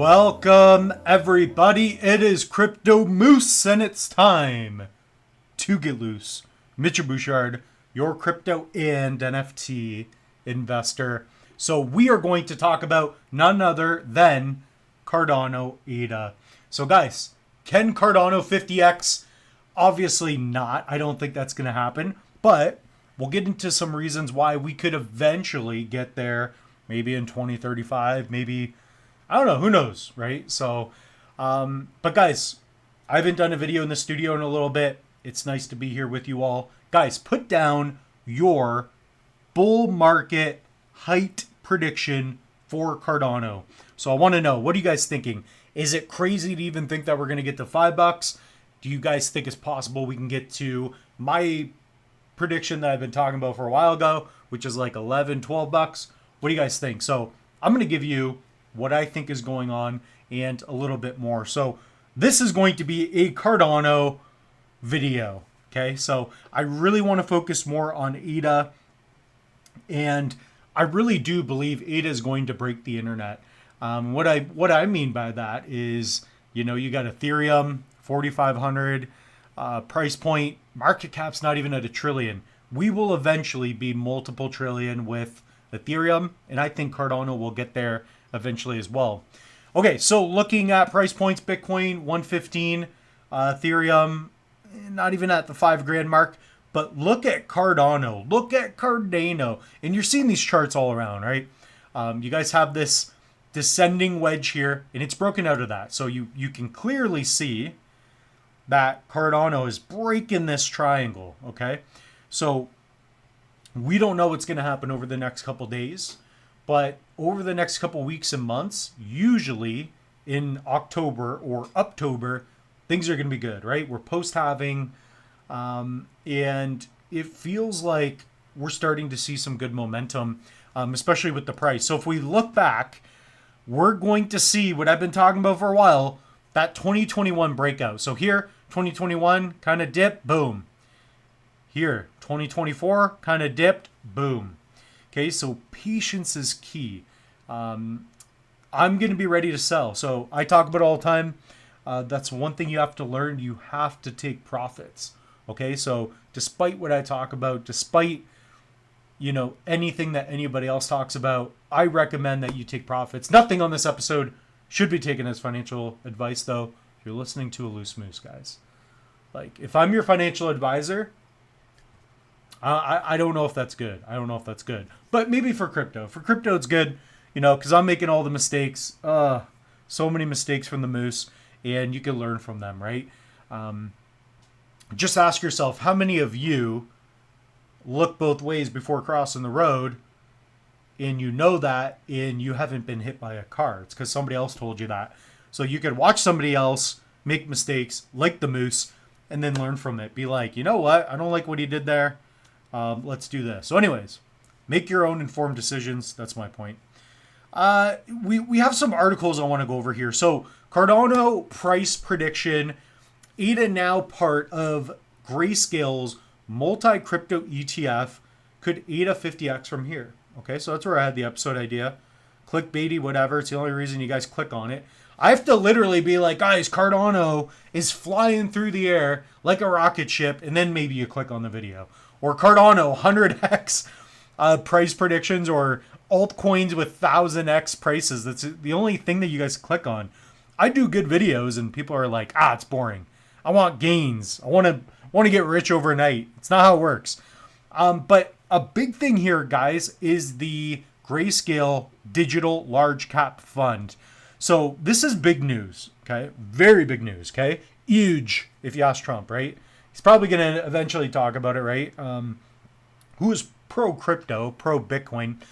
Welcome everybody, it is Crypto Moose and it's time to get loose. Mitchell Bouchard, your crypto and NFT investor. So we are going to talk about none other than Cardano ADA. So guys, can Cardano 50x? Obviously not. I don't think that's going to happen, but we'll get into some reasons why we could eventually get there, maybe in 2035, maybe, I don't know, who knows, right? So, but guys, I haven't done a video in the studio in a little bit. It's nice to be here with you all. Guys, put down your bull market height prediction for Cardano. So I want to know, what are you guys thinking? Is it crazy to even think that we're going to get to $5? Do you guys think it's possible we can get to my prediction that I've been talking about for a while ago, which is like 11, 12 bucks? What do you guys think? So I'm going to give you what I think is going on and a little bit more. So this is going to be a Cardano video. Okay. So I really want to focus more on ADA, and I really do believe ADA is going to break the internet. What I mean by that is, you know, you got Ethereum, 4,500 price point, market cap's not even at $1 trillion. We will eventually be multiple trillion with Ethereum, and I think Cardano will get there eventually as well. Okay, so looking at price points, Bitcoin 115, Ethereum not even at the $5,000 mark. But look at Cardano, look at Cardano, and you're seeing these charts all around, right? You guys have this descending wedge here, and it's broken out of that. So you can clearly see that Cardano is breaking this triangle, okay? So we don't know what's going to happen over the next couple days, but over the next couple weeks and months, usually in October or Uptober, things are going to be good, right? We're post-halving, and it feels like we're starting to see some good momentum, especially with the price. So if we look back, we're going to see what I've been talking about for a while, that 2021 breakout. So here, 2021 kind of dipped, boom. Here, 2024 kind of dipped, boom. Okay, so patience is key. I'm going to be ready to sell. So I talk about it all the time. That's one thing you have to learn. You have to take profits. Okay, so despite what I talk about, despite, you know, anything that anybody else talks about, I recommend that you take profits. Nothing on this episode should be taken as financial advice, though. If you're listening to a loose moose, guys. Like, if I'm your financial advisor, I don't know if that's good. I don't know if that's good. But maybe for crypto. For crypto, it's good, you know, because I'm making all the mistakes. So many mistakes from the moose, and you can learn from them, right? Just ask yourself, how many of you look both ways before crossing the road, and you know that, and you haven't been hit by a car? It's because somebody else told you that. So you could watch somebody else make mistakes like the moose and then learn from it. Be like, you know what? I don't like what he did there. Let's do this. So anyways, make your own informed decisions. That's my point. We have some articles I want to go over here. So Cardano price prediction, ADA now part of Grayscale's multi-crypto ETF. Could ADA 50x from here? Okay, so that's where I had the episode idea. Clickbaity, whatever. It's the only reason you guys click on it. I have to literally be like, guys, Cardano is flying through the air like a rocket ship, and then maybe you click on the video. Or Cardano 100x price predictions, or altcoins with 1000x prices. That's the only thing that you guys click on. I do good videos, and people are like, it's boring. I want gains. I want to get rich overnight. It's not how it works. But a big thing here, guys, is the Grayscale Digital Large Cap Fund. So this is big news, okay? Very big news, okay? Huge, if you ask Trump, right? He's probably going to eventually talk about it, right? Who is pro-crypto, pro-Bitcoin?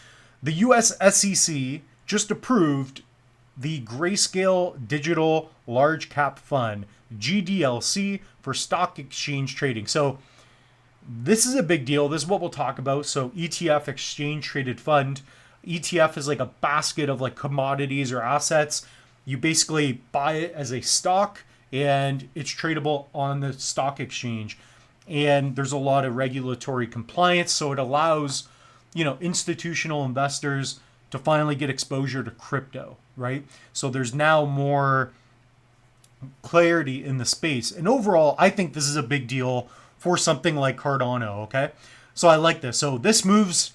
The U.S. SEC just approved the Grayscale Digital Large Cap Fund, GDLC, for stock exchange trading. So this is a big deal. This is what we'll talk about. So ETF, exchange traded fund. ETF is like a basket of like commodities or assets. You basically buy it as a stock, and it's tradable on the stock exchange. And there's a lot of regulatory compliance, so it allows, you know, institutional investors to finally get exposure to crypto. right? So there's now more clarity in the space. And overall, I think this is a big deal for something like Cardano, okay? So I like this. So this move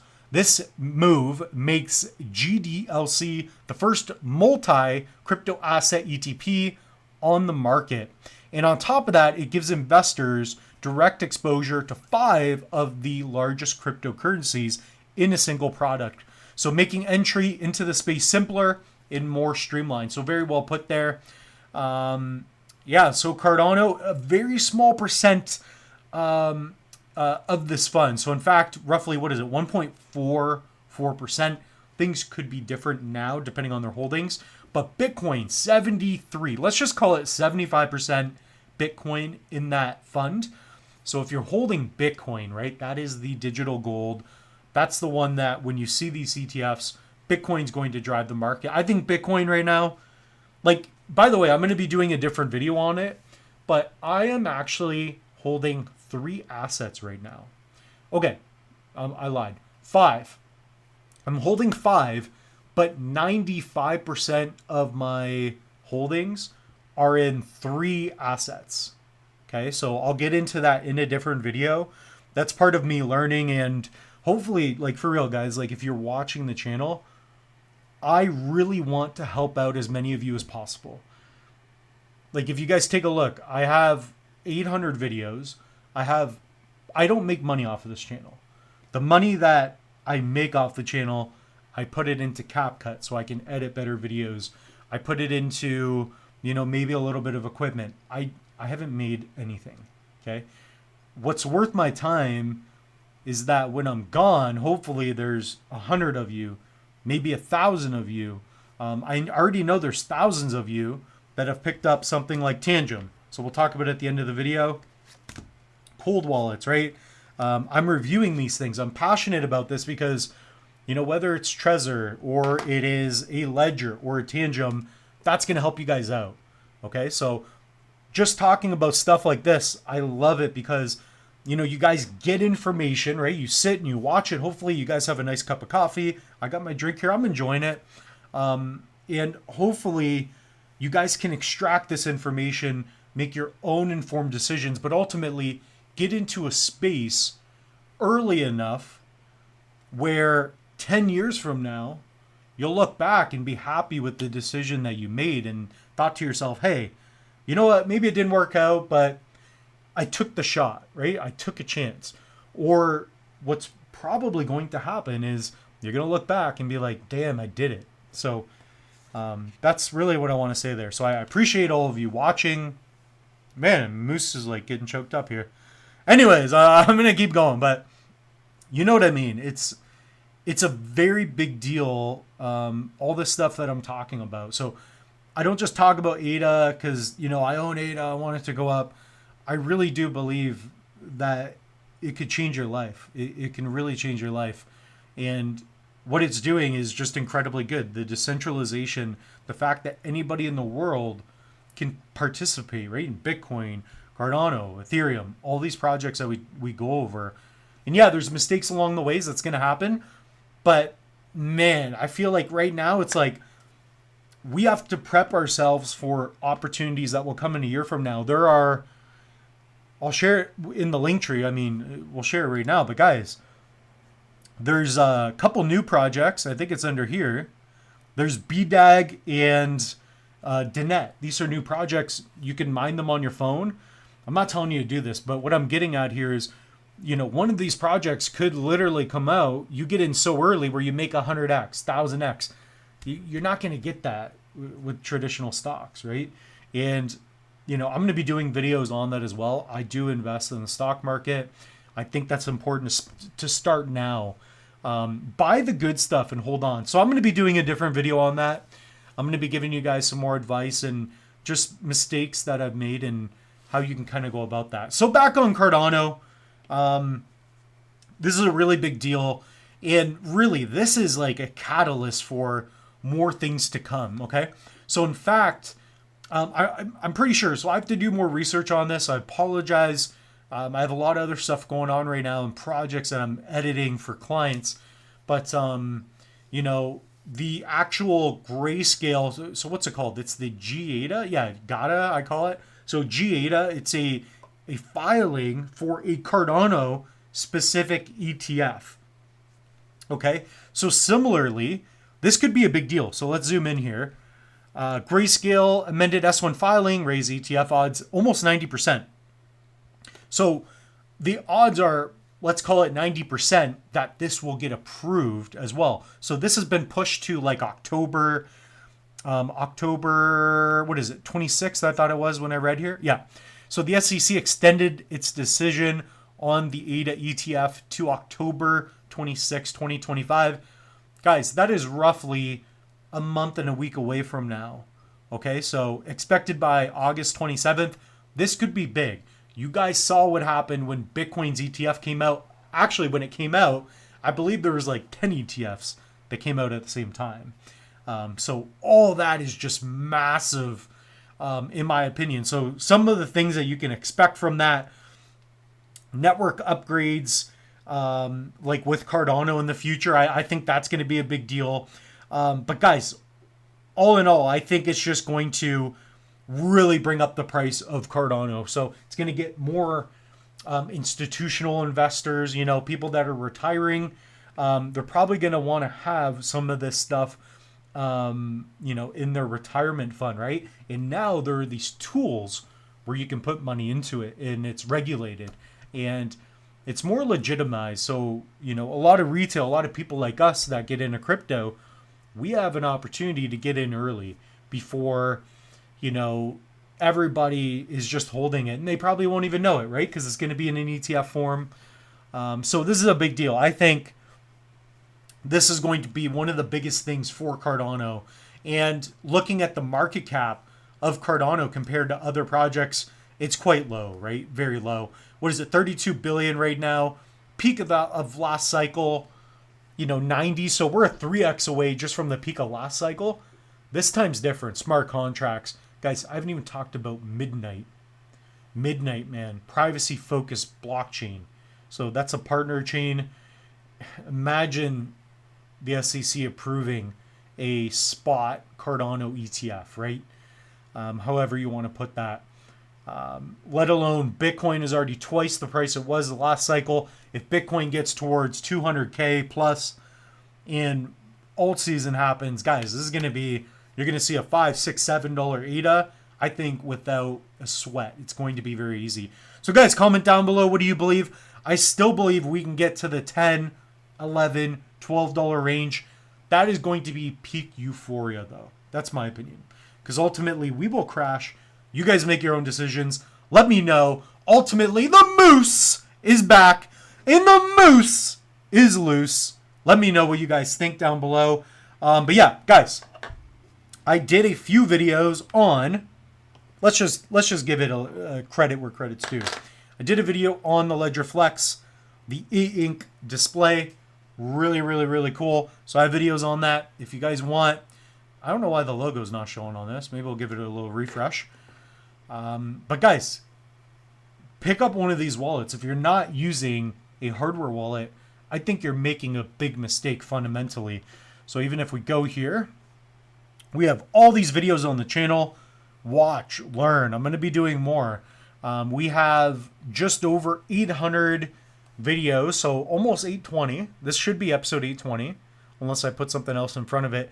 makes GDLC the first multi-crypto asset ETP on the market. And on top of that, it gives investors direct exposure to 5 of the largest cryptocurrencies in a single product. So making entry into the space simpler and more streamlined. So very well put there. Yeah, so Cardano, a very small percent of this fund. So in fact, roughly, what is it, 1.44%. Things could be different now depending on their holdings. But Bitcoin, 73. Let's just call it 75% Bitcoin in that fund. So if you're holding Bitcoin, right, that is the digital gold. That's the one that when you see these ETFs, Bitcoin's going to drive the market. I think Bitcoin right now, like, by the way, I'm going to be doing a different video on it, but I am actually holding 3 assets right now. Okay, I lied. 5. I'm holding 5, but 95% of my holdings are in 3 assets. Okay, so I'll get into that in a different video. That's part of me learning, and hopefully, like, for real, guys, like, if you're watching the channel, I really want to help out as many of you as possible. Like, if you guys take a look, I have 800 videos. I don't make money off of this channel. The money that I make off the channel, I put it into CapCut so I can edit better videos. I put it into, maybe a little bit of equipment. I haven't made anything, okay? What's worth my time is that when I'm gone, hopefully there's 100 of you, maybe 1,000 of you. I already know there's thousands of you that have picked up something like Tangem. So we'll talk about it at the end of the video. Cold wallets, right? I'm reviewing these things. I'm passionate about this because, whether it's Trezor or it is a Ledger or a Tangem, that's going to help you guys out. Okay, so just talking about stuff like this, I love it because, you guys get information, right? You sit and you watch it. Hopefully you guys have a nice cup of coffee. I got my drink here. I'm enjoying it. And hopefully you guys can extract this information, make your own informed decisions, but ultimately get into a space early enough where 10 years from now, you'll look back and be happy with the decision that you made and thought to yourself, hey, you know what, maybe it didn't work out, but I took the shot, right? I took a chance. Or what's probably going to happen is you're going to look back and be like, damn, I did it. So that's really what I want to say there. So I appreciate all of you watching. Man, Moose is like getting choked up here. Anyways, I'm going to keep going, but you know what I mean? It's a very big deal, all this stuff that I'm talking about. So I don't just talk about ADA because, I own ADA, I want it to go up. I really do believe that it could change your life. It can really change your life. And what it's doing is just incredibly good. The decentralization, the fact that anybody in the world can participate, right? In Bitcoin, Cardano, Ethereum, all these projects that we go over. And yeah, there's mistakes along the ways that's going to happen. But man, I feel like right now it's like we have to prep ourselves for opportunities that will come in a year from now. I'll share it in the link tree. I mean, we'll share it right now. But guys, there's a couple new projects. I think it's under here. There's BDAG and Dinet. These are new projects. You can mine them on your phone. I'm not telling you to do this, but what I'm getting at here is, one of these projects could literally come out. You get in so early where you make 100x, 1000x. You're not going to get that with traditional stocks, right? And, I'm going to be doing videos on that as well. I do invest in the stock market. I think that's important to start now. Buy the good stuff and hold on. So I'm going to be doing a different video on that. I'm going to be giving you guys some more advice and just mistakes that I've made and how you can kind of go about that. So back on Cardano, this is a really big deal. And really, this is like a catalyst for more things to come, okay? So in fact, I'm pretty sure. So I have to do more research on this. I apologize. I have a lot of other stuff going on right now and projects that I'm editing for clients. But, the actual Grayscale, so what's it called? It's the GADA? Yeah, GADA, I call it. So GADA, it's a filing for a Cardano specific ETF. Okay, so similarly, this could be a big deal. So let's zoom in here. Grayscale amended S1 filing, raise ETF odds almost 90%. So the odds are, let's call it 90% that this will get approved as well. So this has been pushed to like October, what is it, 26th, I thought it was when I read here. Yeah. So the SEC extended its decision on the ADA ETF to October 26, 2025. Guys, that is roughly a month and a week away from now. Okay, so expected by August 27th. This could be big. You guys saw what happened when Bitcoin's ETF came out. Actually, when it came out, I believe there was like 10 ETFs that came out at the same time. So all that is just massive, in my opinion. So some of the things that you can expect from that, network upgrades, like with Cardano in the future, I think that's going to be a big deal. But guys, all in all, I think it's just going to really bring up the price of Cardano. So it's going to get more institutional investors, you know, people that are retiring. They're probably going to want to have some of this stuff, you know, in their retirement fund, right? And now there are these tools where you can put money into it, and it's regulated and it's more legitimized. So, you know, a lot of retail, a lot of people like us that get into crypto, we have an opportunity to get in early before, you know, everybody is just holding it, and they probably won't even know it, right? Because it's going to be in an ETF form. So this is a big deal. I think this is going to be one of the biggest things for Cardano. And looking at the market cap of Cardano compared to other projects, it's quite low, right? Very low. What is it? 32 billion right now. Peak of last cycle, you know, 90. So we're a 3x away just from the peak of last cycle. This time's different. Smart contracts. Guys, I haven't even talked about Midnight. Midnight, man. Privacy-focused blockchain. So that's a partner chain. Imagine the SEC approving a spot Cardano ETF, right? However you want to put that. Let alone Bitcoin is already twice the price it was the last cycle. If Bitcoin gets towards 200K plus and alt season happens, guys, this is going to be, you're going to see a $5, $6, $7 ADA, I think, without a sweat. It's going to be very easy. So guys, comment down below. What do you believe? I still believe we can get to the $10, $11, $12 range. That is going to be peak euphoria, though. That's my opinion. Because ultimately, we will crash. You guys make your own decisions. Let me know. Ultimately, the moose is back, and the moose is loose. Let me know what you guys think down below. But yeah, guys, I did a few videos on, let's just give it a credit where credit's due. I did a video on the Ledger Flex, the e-ink display. Really, really, really cool. So I have videos on that. If you guys want, I don't know why the logo's not showing on this. Maybe we'll give it a little refresh. But guys, pick up one of these wallets. If you're not using a hardware wallet, I think you're making a big mistake fundamentally. So even if we go here, we have all these videos on the channel. Watch, learn. I'm going to be doing more. We have just over 800 videos, so almost 820. This should be episode 820, unless I put something else in front of it.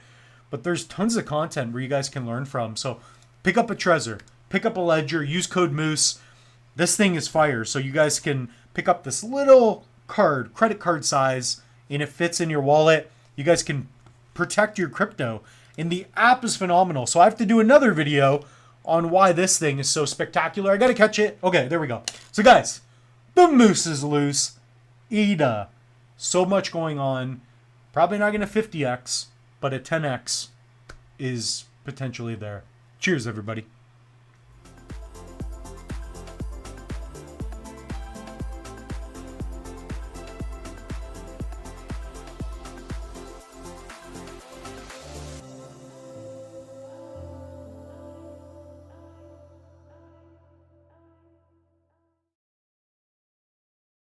But there's tons of content where you guys can learn from. So pick up a Trezor, pick up a Ledger, use code Moose. This thing is fire. So you guys can pick up this little card, credit card size, and it fits in your wallet. You guys can protect your crypto. And the app is phenomenal. So I have to do another video on why this thing is so spectacular. I got to catch it. Okay, there we go. So guys, the moose is loose. ADA. So much going on. Probably not going to 50x, but a 10x is potentially there. Cheers, everybody.